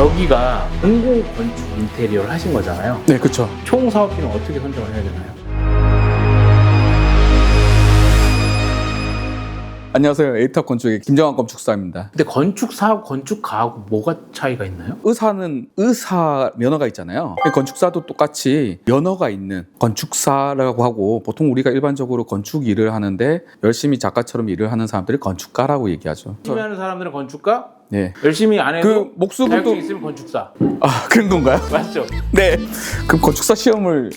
여기가 공공건축 인테리어를 하신 거잖아요. 네, 그렇죠. 총 사업비는 어떻게 선정을 해야 되나요? 안녕하세요. 에이탑 건축의 김정환 건축사입니다. 근데 건축사하고 건축가하고 뭐가 차이가 있나요? 의사는 의사 면허가 있잖아요. 건축사도 똑같이 면허가 있는 건축사라고 하고, 보통 우리가 일반적으로 건축 일을 하는데 열심히 작가처럼 일을 하는 사람들이 건축가라고 얘기하죠. 열심히 하는 사람들은 건축가, 네. 열심히 안 해도 그 목수분도 자격증 있으면 건축사. 아, 그런 건가요? 맞죠? 네. 그럼 건축사 시험을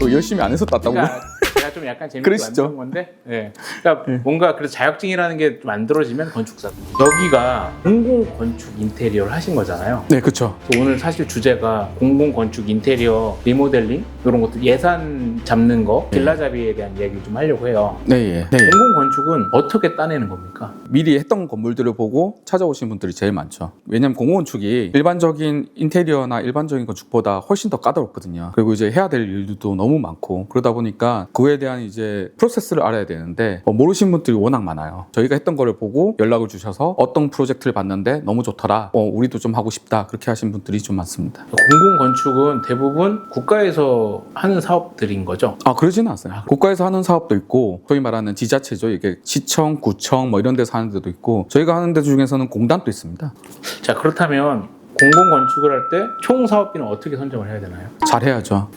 또 열심히 안 해서 땄다고? 그러니까 제가 좀 약간 재밌게 그러시죠? 만든 건데, 네. 그러니까 뭔가 그래서 자격증이라는 게 만들어지면 건축사. 여기가 공공건축 인테리어를 하신 거잖아요. 네, 그렇죠. 오늘 사실 주제가 공공건축 인테리어 리모델링 이런 것들 예산 잡는 거, 빌라잡이에 대한 얘기를 좀 하려고 해요. 네, 예. 네. 공공건축은 어떻게 따내는 겁니까? 미리 했던 건물들을 보고 찾아오신 분들이 제일 많죠. 왜냐면 공공건축이 일반적인 인테리어나 일반적인 건축보다 훨씬 더 까다롭거든요. 그리고 이제 해야 될 일들도 너무 많고, 그러다 보니까 그에 대한 이제 프로세스를 알아야 되는데 모르신 분들이 워낙 많아요. 저희가 했던 거를 보고 연락을 주셔서 어떤 프로젝트를 봤는데 너무 좋더라, 우리도 좀 하고 싶다, 그렇게 하신 분들이 좀 많습니다. 공공건축은 대부분 국가에서 하는 사업들인 거죠? 아, 그러지는 않아요. 국가에서 하는 사업도 있고, 소위 말하는 지자체죠. 이게 시청, 구청 뭐 이런 데서 하는 데도 있고, 저희가 하는 데 중에서는 공단도 있습니다. 자, 그렇다면 공공건축을 할 때 총 사업비는 어떻게 선정을 해야 되나요? 잘해야죠.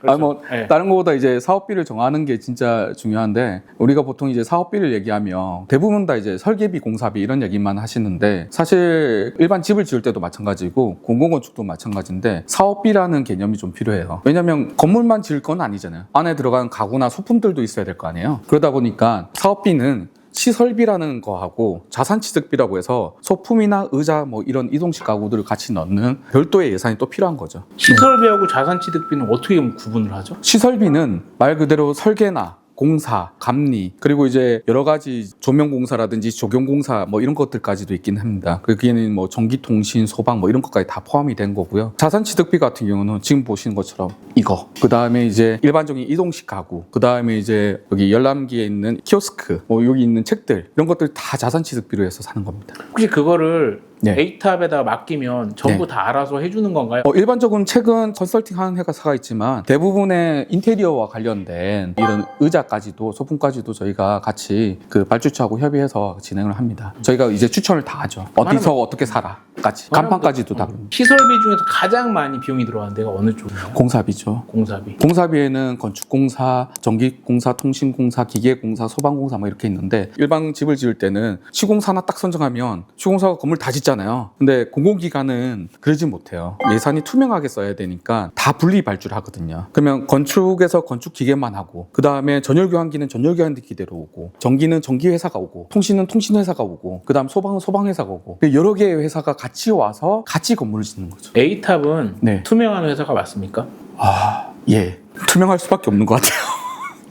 그렇죠. 네. 다른 거보다 이제 사업비를 정하는 게 진짜 중요한데, 우리가 보통 이제 사업비를 얘기하면 대부분 다 이제 설계비, 공사비 이런 얘기만 하시는데, 사실 일반 집을 지을 때도 마찬가지고 공공건축도 마찬가지인데 사업비라는 개념이 좀 필요해요. 왜냐면 건물만 지을 건 아니잖아요. 안에 들어가는 가구나 소품들도 있어야 될 거 아니에요. 그러다 보니까 사업비는 시설비라는 거하고 자산취득비라고 해서 소품이나 의자 뭐 이런 이동식 가구들을 같이 넣는 별도의 예산이 또 필요한 거죠. 시설비하고 자산취득비는 어떻게 구분을 하죠? 시설비는 말 그대로 설계나 공사, 감리, 그리고 이제 여러 가지 조명공사라든지 조경공사 뭐 이런 것들까지도 있긴 합니다. 거기에는 뭐 전기통신, 소방 뭐 이런 것까지 다 포함이 된 거고요. 자산취득비 같은 경우는 지금 보시는 것처럼 이거, 그 다음에 이제 일반적인 이동식 가구, 그 다음에 이제 여기 열람기에 있는 키오스크, 뭐 여기 있는 책들, 이런 것들 다 자산취득비로 해서 사는 겁니다. 혹시 그거를 네. A탑에다가 맡기면 전부 네. 다 알아서 해주는 건가요? 일반적으로는 최근 컨설팅 하는 회사가 있지만, 대부분의 인테리어와 관련된 이런 의자까지도 소품까지도 저희가 같이 그 발주처하고 협의해서 진행을 합니다. 저희가 이제 추천을 다 하죠. 어디서 어떻게 살아까지, 간판까지도 다. 시설비 중에서 가장 많이 비용이 들어가는 데가 어느 쪽이나요? 공사비죠. 공사비. 공사비에는 건축공사, 전기공사, 통신공사, 기계공사, 소방공사 뭐 이렇게 있는데, 일반 집을 지을 때는 시공사 하나 딱 선정하면 시공사가 건물 다 짓잖아요. 근데 공공기관은 그러지 못해요. 예산이 투명하게 써야 되니까 다 분리 발주를 하거든요. 그러면 건축에서 건축기계만 하고, 그 다음에 전열교환기는 전열교환기대로 오고, 전기는 전기회사가 오고, 통신은 통신회사가 오고, 그 다음 소방은 소방회사가 오고, 여러 개의 회사가 같이 와서 같이 건물을 짓는 거죠. A탑은 네. 투명한 회사가 맞습니까? 아, 예. 투명할 수밖에 없는 것 같아요.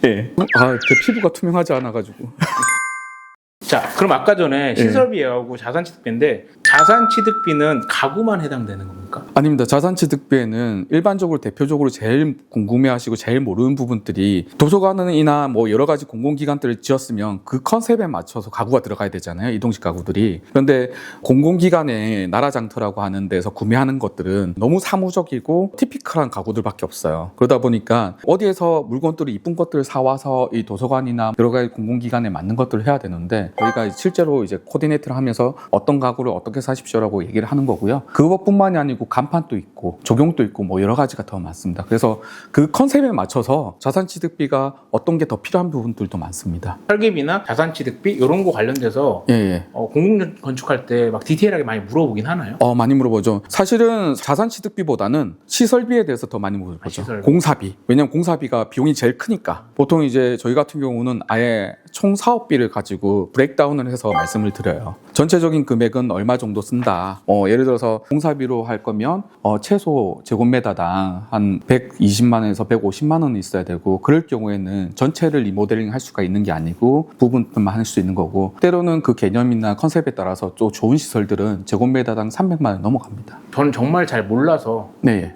예. 제 피부가 투명하지 않아가지고. 자, 그럼 아까 전에 시설비하고 자산취득비인데, 자산취득비는 가구만 해당되는 겁니까? 아닙니다. 자산취득비에는 일반적으로 대표적으로 제일 궁금해하시고 제일 모르는 부분들이, 도서관이나 뭐 여러 가지 공공기관들을 지었으면 그 컨셉에 맞춰서 가구가 들어가야 되잖아요. 이동식 가구들이. 그런데 공공기관의 나라장터라고 하는 데서 구매하는 것들은 너무 사무적이고 티피컬한 가구들밖에 없어요. 그러다 보니까 어디에서 물건들을 이쁜 것들을 사와서 이 도서관이나 여러 가지 공공기관에 맞는 것들을 해야 되는데, 저희가 실제로 이제 코디네이트를 하면서 어떤 가구를 어떻게 사십시오라고 얘기를 하는 거고요. 그것뿐만이 아니고 간판도 있고 조경도 있고 뭐 여러 가지가 더 많습니다. 그래서 그 컨셉에 맞춰서 자산취득비가 어떤 게 더 필요한 부분들도 많습니다. 설계비나 자산취득비 이런 거 관련돼서 공공건축할 때 막 디테일하게 많이 물어보긴 하나요? 많이 물어보죠. 사실은 자산취득비보다는 시설비에 대해서 더 많이 물어보죠. 시설비. 공사비. 왜냐면 공사비가 비용이 제일 크니까. 보통 이제 저희 같은 경우는 아예 총 사업비를 가지고 브레이크다운을 해서 말씀을 드려요. 전체적인 금액은 얼마 정도 쓴다. 예를 들어서 공사비로 할 거면 최소 제곱미터당 한 120만 원에서 150만 원은 있어야 되고, 그럴 경우에는 전체를 리모델링 할 수가 있는 게 아니고 부분만 할 수 있는 거고, 때로는 그 개념이나 컨셉에 따라서 또 좋은 시설들은 제곱미터당 300만 원 넘어갑니다. 저는 정말 잘 몰라서 네.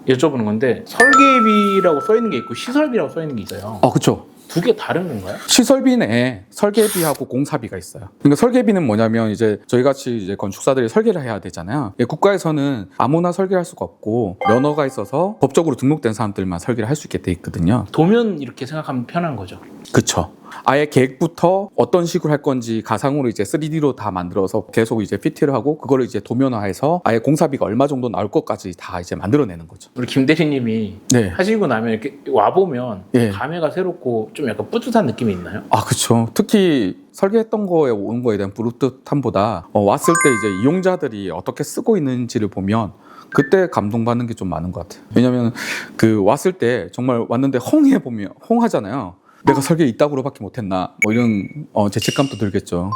여쭤보는 건데, 설계비라고 써 있는 게 있고 시설비라고 써 있는 게 있어요. 그렇죠. 두 개 다른 건가요? 시설비 내에 설계비하고 공사비가 있어요. 그러니까 설계비는 뭐냐면 이제 저희 같이 이제 건축사들이 설계를 해야 되잖아요. 국가에서는 아무나 설계할 수가 없고 면허가 있어서 법적으로 등록된 사람들만 설계를 할 수 있게 돼 있거든요. 도면 이렇게 생각하면 편한 거죠. 그쵸. 아예 계획부터 어떤 식으로 할 건지 가상으로 이제 3D로 다 만들어서 계속 이제 PT를 하고 그거를 이제 도면화해서 아예 공사비가 얼마 정도 나올 것까지 다 이제 만들어내는 거죠. 우리 김 대리님이 네. 하시고 나면 이렇게 와보면 예. 감회가 새롭고 좀 약간 뿌듯한 느낌이 있나요? 아, 그쵸. 특히 설계했던 거에 오는 거에 대한 뿌듯함보다 왔을 때 이제 이용자들이 어떻게 쓰고 있는지를 보면 그때 감동받는 게 좀 많은 것 같아요. 왜냐면 그 왔을 때 정말 왔는데 홍하잖아요. 내가 설계 이따구로밖에 못했나 뭐 이런 죄책감도 들겠죠.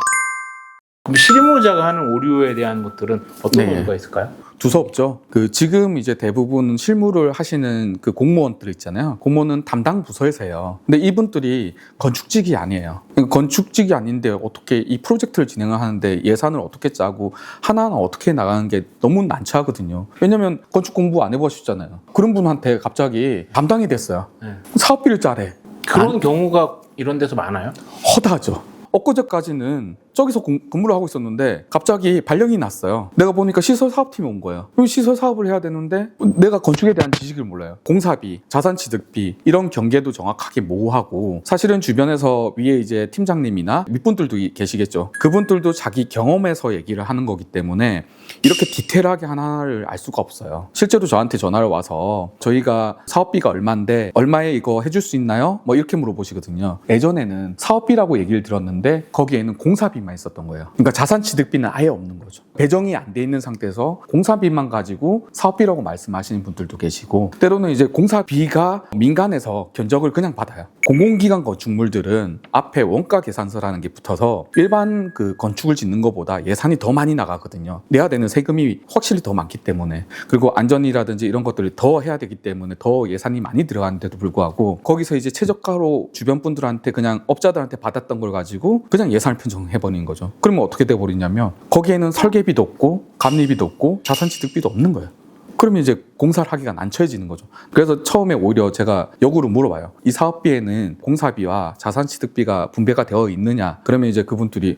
그럼 실무자가 하는 오류에 대한 것들은 어떤 네. 오류가 있을까요? 두서없죠. 그 지금 이제 대부분 실무를 하시는 그 공무원들 있잖아요. 공무원은 담당 부서에서 해요. 근데 이분들이 건축직이 아니에요. 건축직이 아닌데 어떻게 이 프로젝트를 진행을 하는데 예산을 어떻게 짜고 하나하나 어떻게 나가는 게 너무 난처하거든요. 왜냐면 건축 공부 안 해보셨잖아요. 그런 분한테 갑자기 담당이 됐어요. 네. 사업비를 짜래. 그런 경우가 이런 데서 많아요? 허다하죠. 엊그제까지는 저기서 근무를 하고 있었는데 갑자기 발령이 났어요. 내가 보니까 시설 사업팀이 온 거예요. 그럼 시설 사업을 해야 되는데 내가 건축에 대한 지식을 몰라요. 공사비, 자산취득비 이런 경계도 정확하게 모호하고 사실은 주변에서 위에 이제 팀장님이나 윗분들도 계시겠죠. 그분들도 자기 경험에서 얘기를 하는 거기 때문에 이렇게 디테일하게 하나를 알 수가 없어요. 실제로 저한테 전화를 와서 저희가 사업비가 얼마인데 얼마에 이거 해줄 수 있나요? 뭐 이렇게 물어보시거든요. 예전에는 사업비라고 얘기를 들었는데 거기에는 공사비만 있었던 거예요. 그러니까 자산취득비는 아예 없는 거죠. 배정이 안 돼 있는 상태에서 공사비만 가지고 사업비라고 말씀하시는 분들도 계시고 때로는 이제 공사비가 민간에서 견적을 그냥 받아요. 공공기관 건축물들은 앞에 원가 계산서라는 게 붙어서 일반 그 건축을 짓는 것보다 예산이 더 많이 나가거든요. 내야 되는 세금이 확실히 더 많기 때문에 그리고 안전이라든지 이런 것들을 더 해야 되기 때문에 더 예산이 많이 들어가는데도 불구하고 거기서 이제 최저가로 주변 분들한테 그냥 업자들한테 받았던 걸 가지고 그냥 예산을 편성해버리는 거죠. 그러면 어떻게 돼버리냐면 거기에는 설계비도 없고 감리비도 없고 자산취득비도 없는 거예요. 그러면 이제 공사를 하기가 난처해지는 거죠. 그래서 처음에 오히려 제가 역으로 물어봐요. 이 사업비에는 공사비와 자산취득비가 분배가 되어 있느냐? 그러면 이제 그분들이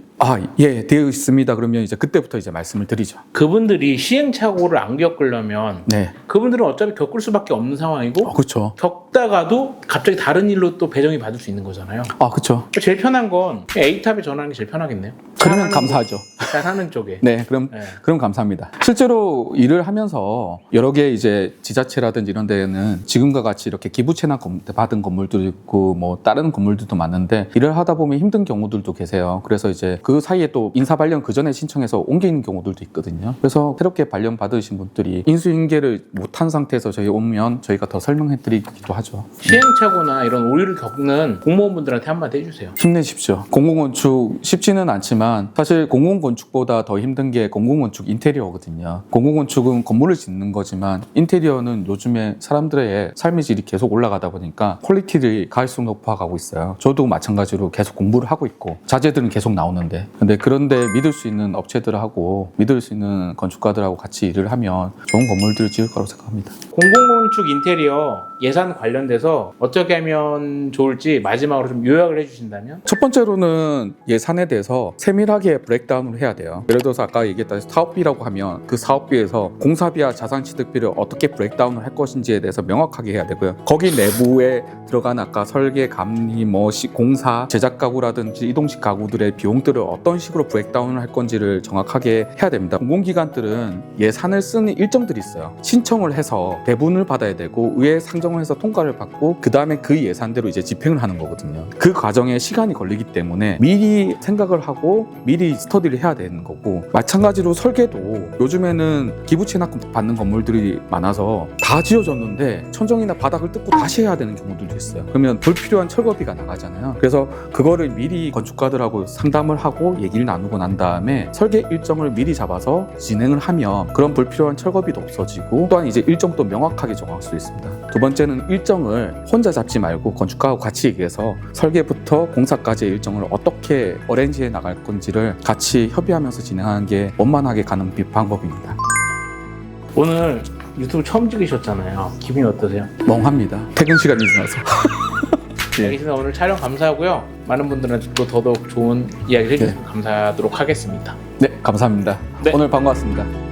예, 되어 있습니다. 그러면 이제 그때부터 이제 말씀을 드리죠. 그분들이 시행착오를 안 겪으려면 네. 그분들은 어차피 겪을 수밖에 없는 상황이고 그렇죠. 겪다가도 갑자기 다른 일로 또 배정이 받을 수 있는 거잖아요. 그렇죠. 제일 편한 건 A탑에 전화하는 게 제일 편하겠네요. 그러면 감사하죠. 잘 사는 쪽에. 네, 그럼 감사합니다. 실제로 일을 하면서 여러 개 이제 지자체라든지 이런 데는 지금과 같이 이렇게 기부 채납 받은 건물도 있고 뭐 다른 건물들도 많은데 일을 하다 보면 힘든 경우들도 계세요. 그래서 이제 그 사이에 또 인사 발령 그 전에 신청해서 옮기는 경우들도 있거든요. 그래서 새롭게 발령 받으신 분들이 인수인계를 못한 상태에서 저희 오면 저희가 더 설명해 드리기도 하죠. 시행착오나 이런 오류를 겪는 공무원분들한테 한마디 해주세요. 힘내십시오. 공공건축 쉽지는 않지만 사실 공공건축보다 더 힘든 게 공공건축 인테리어거든요. 공공건축은 건물을 짓는 거지만 인테리어는 요즘에 사람들의 삶의 질이 계속 올라가다 보니까 퀄리티를 갈수록 높아가고 있어요. 저도 마찬가지로 계속 공부를 하고 있고 자재들은 계속 나오는데 그런데 믿을 수 있는 업체들하고 믿을 수 있는 건축가들하고 같이 일을 하면 좋은 건물들을 지을 거라고 생각합니다. 공공건축 인테리어 예산 관련돼서 어떻게 하면 좋을지 마지막으로 좀 요약을 해주신다면? 첫 번째로는 예산에 대해서 세밀하게 브레이크다운을 해야 돼요. 예를 들어서 아까 얘기했던 사업비라고 하면 그 사업비에서 공사비와 자산취득비를 어떻게 브레이크다운을 할 것인지에 대해서 명확하게 해야 되고요. 거기 내부에 들어간 아까 설계, 감리, 공사, 제작 가구라든지 이동식 가구들의 비용들을 어떤 식으로 브레이크다운을 할 건지를 정확하게 해야 됩니다. 공공기관들은 예산을 쓰는 일정들이 있어요. 신청을 해서 배분을 받아야 되고 의회 상정을 해서 통과를 받고 그 다음에 그 예산대로 이제 집행을 하는 거거든요. 그 과정에 시간이 걸리기 때문에 미리 생각을 하고 미리 스터디를 해야 되는 거고 마찬가지로 설계도 요즘에는 기부 채납금 받는 건물들이 많아서 다 지어졌는데 천정이나 바닥을 뜯고 다시 해야 되는 경우들도 있어요. 그러면 불필요한 철거비가 나가잖아요. 그래서 그거를 미리 건축가들하고 상담을 하고 얘기를 나누고 난 다음에 설계 일정을 미리 잡아서 진행을 하면 그런 불필요한 철거비도 없어지고 또한 이제 일정도 명확하게 정할 수 있습니다. 두 번째는 일정을 혼자 잡지 말고 건축가하고 같이 얘기해서 설계부터 공사까지의 일정을 어떻게 어레인지해 나갈 건지를 같이 협의하면서 진행하는 게 원만하게 가는 방법입니다. 오늘 유튜브 처음 찍으셨잖아요. 기분이 어떠세요? 멍합니다. 퇴근 시간이 지나서. 예. 알겠습니다. 오늘 촬영 감사하고요. 많은 분들한테 또 더더욱 좋은 이야기를 해주셔서 감사하도록 하겠습니다. 네, 감사합니다. 네. 오늘 반가웠습니다.